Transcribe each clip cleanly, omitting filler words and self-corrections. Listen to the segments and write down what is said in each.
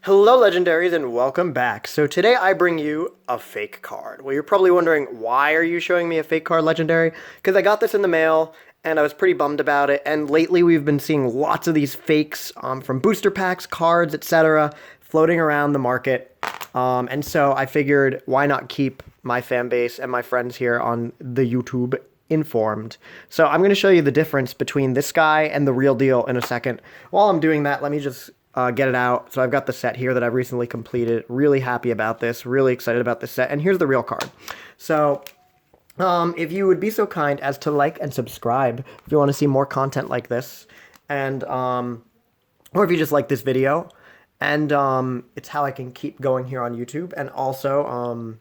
Hello, Legendaries, and welcome back. So today I bring you a fake card. Well, you're probably wondering, why are you showing me a fake card, Legendary? Because I got this in the mail, and I was pretty bummed about it, and lately we've been seeing lots of these fakes from booster packs, cards, etc., floating around the market. And so I figured, why not keep my fan base and my friends here on the YouTube informed. So I'm going to show you the difference between this guy and the real deal in a second. While I'm doing that, let me just get it out. So I've got the set here that I've recently completed. Really happy about this. Really excited about this set. And here's the real card. So if you would be so kind as to like and subscribe if you want to see more content like this, and or if you just like this video, and it's how I can keep going here on YouTube. And also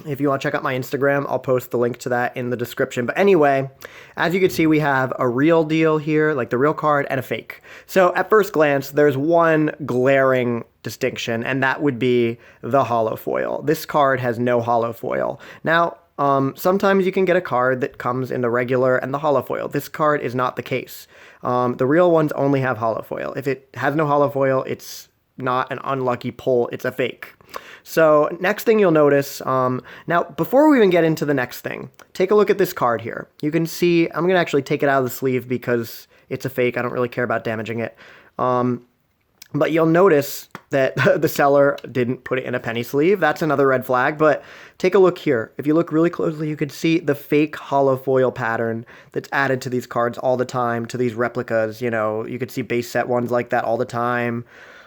if you want to check out my Instagram, I'll post the link to that in the description. But anyway, as you can see, we have a real deal here, like the real card, and a fake. So at first glance, there's one glaring distinction, and that would be the holo foil. This card has no holo foil. Now, sometimes you can get a card that comes in the regular and the holo foil. This card is not the case. The real ones only have holo foil. If it has no holo foil, it's not an unlucky pull, it's a fake. So next thing you'll notice, now before we even get into the next thing, take a look at this card here. You can see, I'm going to actually take it out of the sleeve because it's a fake. I don't really care about damaging it. But you'll notice that the seller didn't put it in a penny sleeve. That's another red flag, but take a look here. If you look really closely, you can see the fake holo foil pattern that's added to these cards all the time, to these replicas. You know, you could see base set ones like that all the time.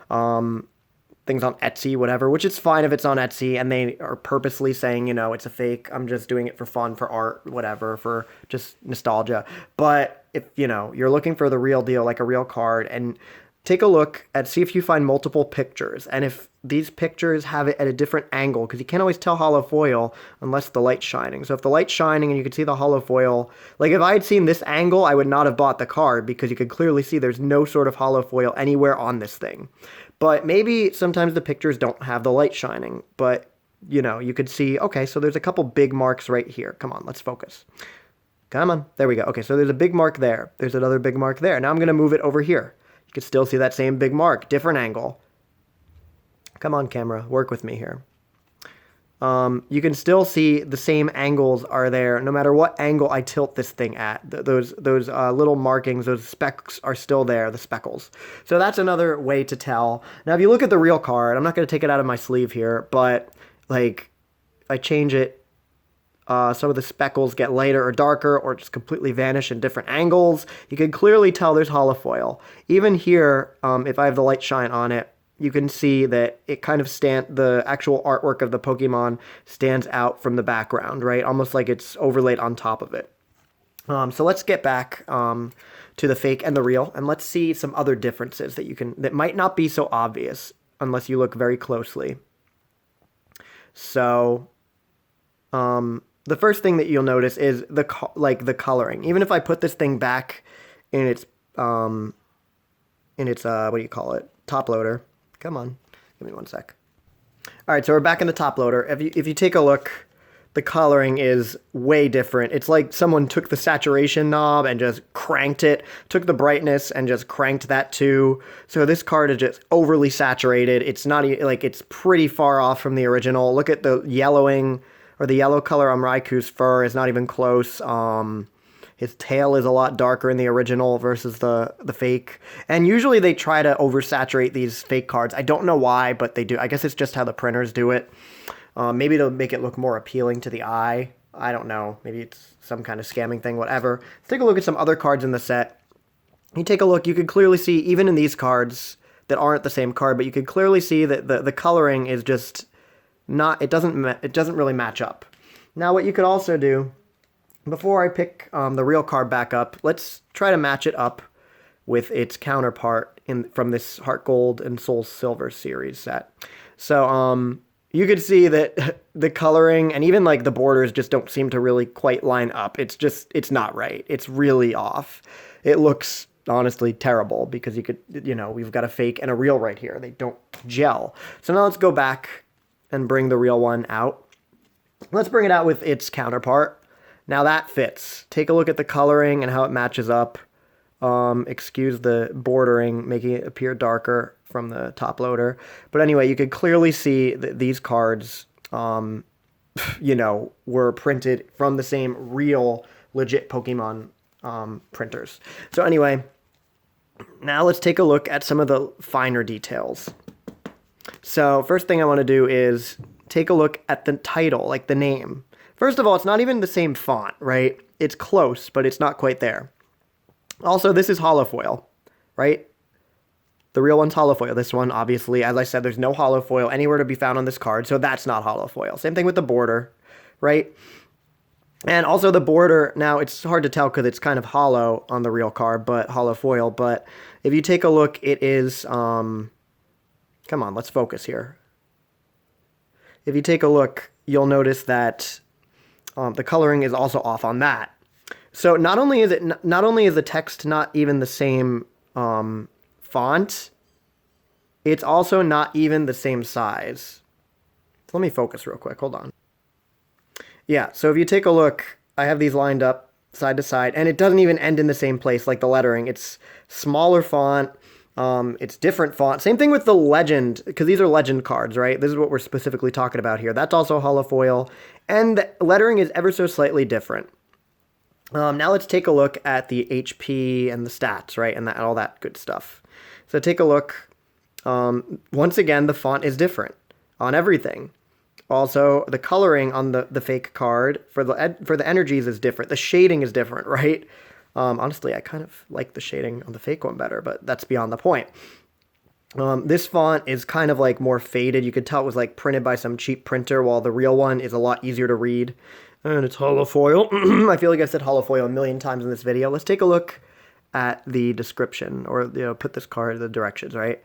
Things on Etsy, whatever, which is fine if it's on Etsy and they are purposely saying, you know, it's a fake, I'm just doing it for fun, for art, whatever, for just nostalgia. But if, you know, you're looking for the real deal, like a real card, and take a look and see if you find multiple pictures. And if these pictures have it at a different angle, because you can't always tell holo foil unless the light's shining. So if the light's shining and you can see the holo foil, like if I had seen this angle, I would not have bought the card because you could clearly see there's no sort of holo foil anywhere on this thing. But maybe sometimes the pictures don't have the light shining, but you know, you could see, okay, so there's a couple big marks right here. Come on, let's focus. Come on, there we go. Okay, so there's a big mark there. There's another big mark there. Now I'm going to move it over here. You can still see that same big mark, different angle. Come on, camera, work with me here. You can still see the same angles are there no matter what angle I tilt this thing at. Those little markings, those specks are still there, the speckles. So that's another way to tell. Now, if you look at the real card, I'm not going to take it out of my sleeve here, but like if I change it, some of the speckles get lighter or darker or just completely vanish in different angles. You can clearly tell there's holofoil. Even here, if I have the light shine on it, you can see that it kind of the actual artwork of the Pokemon stands out from the background, right? Almost like it's overlaid on top of it. So let's get back to the fake and the real, and let's see some other differences that might not be so obvious unless you look very closely. So the first thing that you'll notice is the coloring. Even if I put this thing back in its what do you call it? Top loader. Come on, give me one sec. All right, so we're back in the top loader. If you take a look, the coloring is way different. It's like someone took the saturation knob and just cranked it, took the brightness and just cranked that too. So this card is just overly saturated. It's not like, it's pretty far off from the original. Look at the yellowing, or the yellow color on Raikou's fur is not even close. His tail is a lot darker in the original versus the fake. And usually they try to oversaturate these fake cards. I don't know why, but they do. I guess it's just how the printers do it. Maybe to make it look more appealing to the eye. I don't know. Maybe it's some kind of scamming thing, whatever. Let's take a look at some other cards in the set. You take a look, you can clearly see, even in these cards that aren't the same card, but you can clearly see that the coloring is just not, it doesn't really match up. Now what you could also do, before I pick the real card back up, let's try to match it up with its counterpart from this Heart Gold and Soul Silver series set. So you could see that the coloring and even like the borders just don't seem to really quite line up. It's not right. It's really off. It looks honestly terrible because we've got a fake and a real right here. They don't gel. So now let's go back and bring the real one out. Let's bring it out with its counterpart. Now that fits. Take a look at the coloring and how it matches up. Excuse the bordering, making it appear darker from the top loader. But anyway, you could clearly see that these cards, were printed from the same real, legit Pokemon printers. So anyway, now let's take a look at some of the finer details. So first thing I want to do is take a look at the title, like the name. First of all, it's not even the same font, right? It's close, but it's not quite there. Also, this is holofoil, right? The real one's holofoil. This one, obviously, as I said, there's no holofoil anywhere to be found on this card, so that's not holofoil. Same thing with the border, right? And also the border, now it's hard to tell because it's kind of hollow on the real card, but holofoil. But if you take a look, it is, come on, let's focus here. If you take a look, you'll notice that the coloring is also off on that. So not only is the text not even the same font, it's also not even the same size. Let me focus real quick. Hold on. Yeah, so if you take a look, I have these lined up side to side, and it doesn't even end in the same place like the lettering. It's smaller font. It's different font. Same thing with the legend, because these are legend cards, right? This is what we're specifically talking about here. That's also holofoil, and the lettering is ever so slightly different. Now let's take a look at the HP and the stats, right? And all that good stuff. So take a look. Once again, the font is different on everything. Also, the coloring on the fake card for the energies is different. The shading is different, right? Honestly, I kind of like the shading on the fake one better, but that's beyond the point. This font is kind of like more faded. You could tell it was like printed by some cheap printer, while the real one is a lot easier to read. And it's holofoil. I feel like I've said holofoil a million times in this video. Let's take a look at the description, or put this card, the directions, right?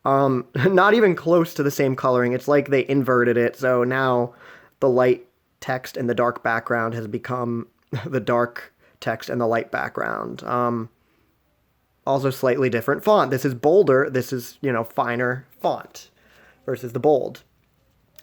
Not even close to the same coloring. It's like they inverted it. So now the light text and the dark background has become the dark text and the light background. Also slightly different font. This is bolder. This is, finer font versus the bold.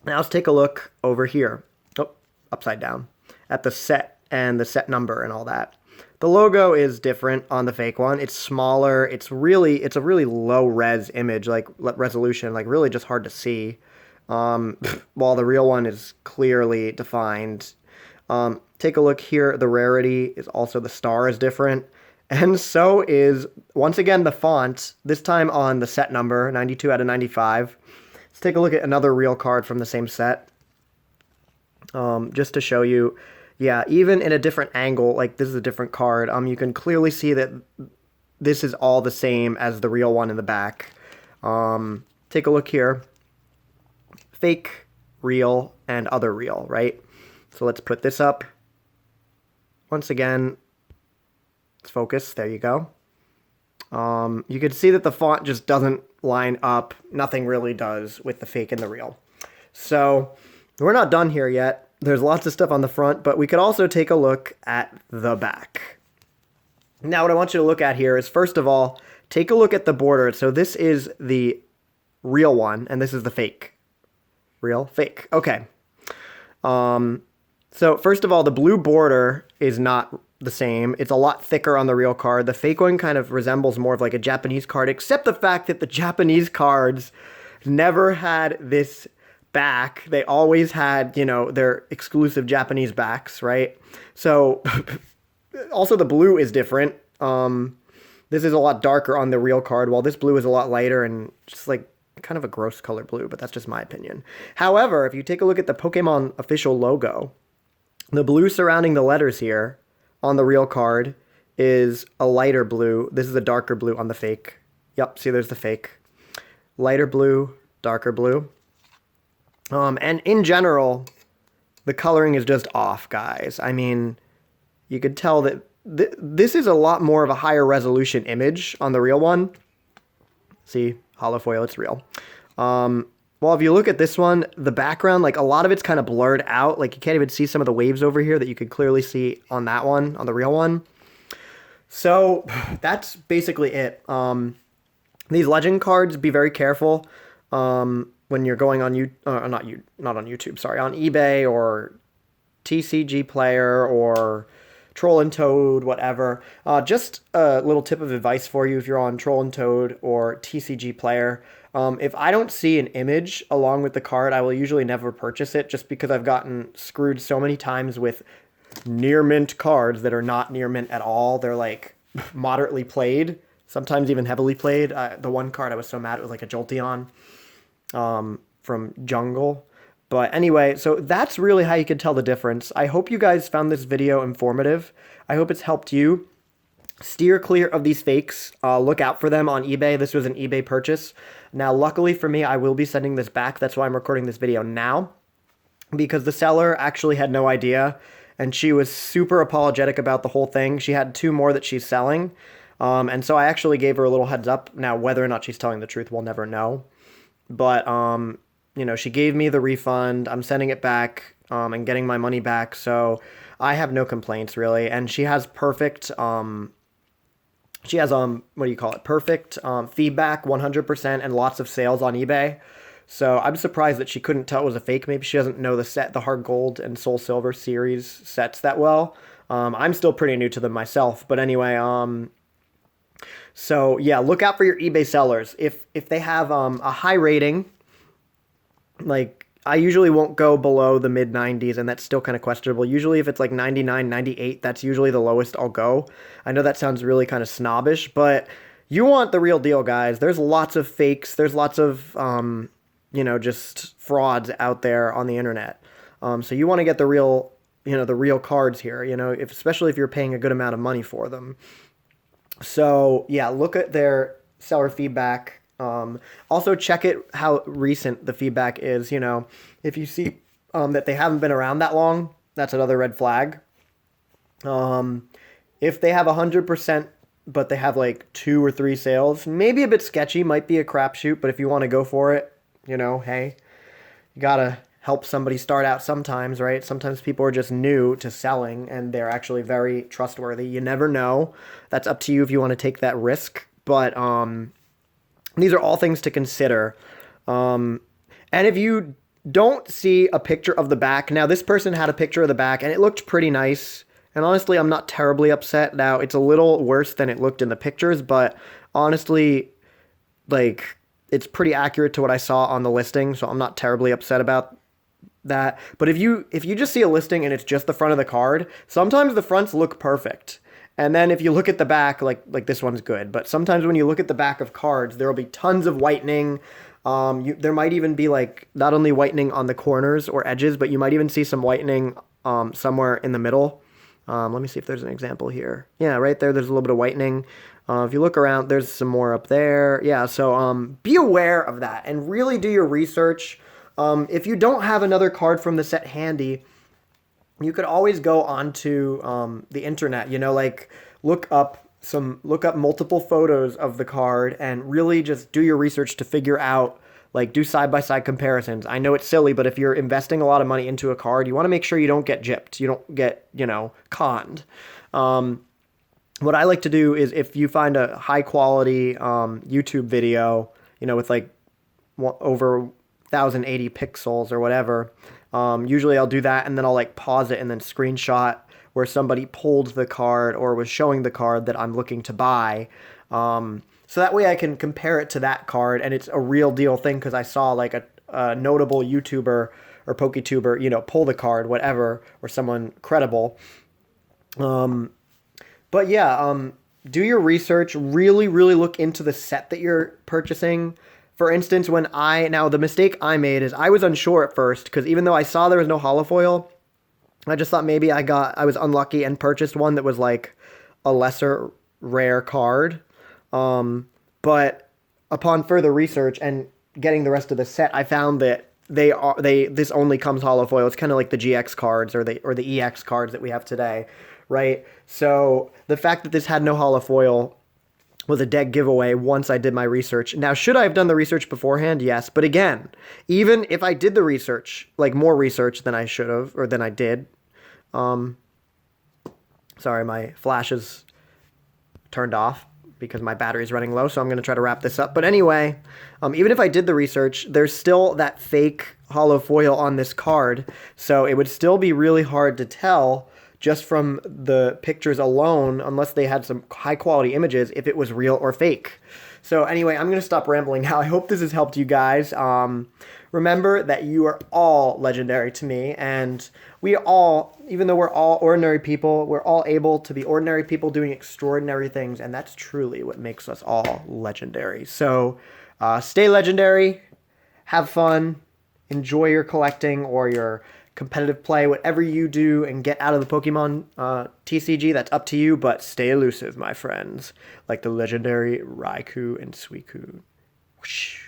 Now let's take a look over here. Oh, upside down. At the set and the set number and all that. The logo is different on the fake one. It's smaller. It's a really low res image, like resolution, like really just hard to see. While the real one is clearly defined. Take a look here. The rarity is also, the star is different. And so is, once again, the font, this time on the set number, 92 out of 95. Let's take a look at another real card from the same set. Just to show you. Yeah, even in a different angle, like this is a different card, you can clearly see that this is all the same as the real one in the back. Take a look here. Fake, real, and other real, right? So let's put this up. Once again, let's focus. There you go. You can see that the font just doesn't line up. Nothing really does with the fake and the real. So we're not done here yet. There's lots of stuff on the front, but we could also take a look at the back. Now, what I want you to look at here is, first of all, take a look at the border. So this is the real one, and this is the fake. Real, fake. Okay. So first of all, the blue border is not the same. It's a lot thicker on the real card. The fake one kind of resembles more of like a Japanese card, except the fact that the Japanese cards never had this back. They always had, their exclusive Japanese backs, right? So also the blue is different. This is a lot darker on the real card, while this blue is a lot lighter and just like kind of a gross color blue, but that's just my opinion. However, if you take a look at the Pokemon official logo, the blue surrounding the letters here on the real card is a lighter blue. This is a darker blue on the fake. Yep, see, there's the fake. Lighter blue, darker blue. And in general, the coloring is just off, guys. I mean, you could tell that this is a lot more of a higher resolution image on the real one. See, holofoil, it's real. Well, if you look at this one, the background, like a lot of it's kind of blurred out. Like you can't even see some of the waves over here that you could clearly see on that one, on the real one. So that's basically it. These legend cards, be very careful. When you're going on not on YouTube, sorry, on eBay or TCG Player or Troll and Toad, whatever. Just a little tip of advice for you if you're on Troll and Toad or TCG Player. If I don't see an image along with the card, I will usually never purchase it just because I've gotten screwed so many times with near mint cards that are not near mint at all. They're like moderately played, sometimes even heavily played. The one card I was so mad, it was like a Jolteon from Jungle. But anyway, so that's really how you can tell the difference. I hope you guys found this video informative. I hope it's helped you. Steer clear of these fakes. Look out for them on eBay. This was an eBay purchase. Now, luckily for me, I will be sending this back. That's why I'm recording this video now, because the seller actually had no idea, and she was super apologetic about the whole thing. She had 2 more that she's selling, and so I actually gave her a little heads up. Now, whether or not she's telling the truth, we'll never know. But, you know, she gave me the refund. I'm sending it back and getting my money back, so I have no complaints, really. And she has perfect... She has, what do you call it? Perfect feedback, 100%, and lots of sales on eBay. So I'm surprised that she couldn't tell it was a fake. Maybe she doesn't know the Hard Gold and Soul Silver series sets that well. I'm still pretty new to them myself. But anyway, so yeah, look out for your eBay sellers. If they have a high rating, like... I usually won't go below the mid-90s, and that's still kind of questionable. Usually if it's like 99, 98, that's usually the lowest I'll go. I know that sounds really kind of snobbish, but you want the real deal, guys. There's lots of fakes. There's lots of, you know, just frauds out there on the internet. So you want to get the real, you know, the real cards here, you know, especially if you're paying a good amount of money for them. So, yeah, look at their seller feedback. Also check it how recent the feedback is. You know, if you see that they haven't been around that long, that's another red flag. If they have 100% but they have like 2 or 3 sales, maybe a bit sketchy, might be a crapshoot. But if you want to go for it, you know, hey, you gotta help somebody start out sometimes, right? Sometimes people are just new to selling and they're actually very trustworthy. You never know. That's up to you if you want to take that risk. But these are all things to consider. And if you don't see a picture of the back, now this person had a picture of the back and it looked pretty nice. And honestly, I'm not terribly upset. Now, it's a little worse than it looked in the pictures, but honestly, like, it's pretty accurate to what I saw on the listing, so I'm not terribly upset about that. But if you just see a listing and it's just the front of the card, sometimes the fronts look perfect. And then if you look at the back, like this one's good. But sometimes when you look at the back of cards, there will be tons of whitening. There might even be like not only whitening on the corners or edges, but you might even see some whitening somewhere in the middle. Let me see if there's an example here. Yeah, right there, there's a little bit of whitening. If you look around, there's some more up there. Yeah, so be aware of that and really do your research. If you don't have another card from the set handy, you could always go onto the internet, you know, like look up multiple photos of the card and really just do your research to figure out, like, do side-by-side comparisons. I know it's silly, but if you're investing a lot of money into a card, you want to make sure you don't get gypped. You don't get, you know, conned. What I like to do is if you find a high-quality YouTube video, you know, with like over 1080 pixels or whatever, usually I'll do that and then I'll like pause it and then screenshot where somebody pulled the card or was showing the card that I'm looking to buy. So that way I can compare it to that card and it's a real deal thing because I saw like a notable YouTuber or PokeTuber, you know, pull the card, whatever, or someone credible. But yeah, do your research, really, really look into the set that you're purchasing. For instance, now the mistake I made is I was unsure at first because even though I saw there was no holofoil, I just thought maybe I was unlucky and purchased one that was like a lesser rare card. But upon further research and getting the rest of the set, I found that this only comes holofoil. It's kind of like the GX cards or the EX cards that we have today, right? So the fact that this had no holofoil was a dead giveaway once I did my research. Now, should I have done the research beforehand? Yes. But again, even if I did the research, like more research than I should have, or than I did, sorry, my flash is turned off because my battery's running low, so I'm going to try to wrap this up. But anyway, even if I did the research, there's still that fake holofoil on this card, so it would still be really hard to tell just from the pictures alone, unless they had some high quality images, if it was real or fake. So anyway, I'm going to stop rambling now. I hope this has helped you guys. Remember that you are all legendary to me, and we all, even though we're all ordinary people, we're all able to be ordinary people doing extraordinary things, and that's truly what makes us all legendary. So stay legendary, have fun, enjoy your collecting or your competitive play, whatever you do, and get out of the Pokemon TCG, that's up to you, but stay elusive, my friends, like the legendary Raikou and Suicune. Whoosh.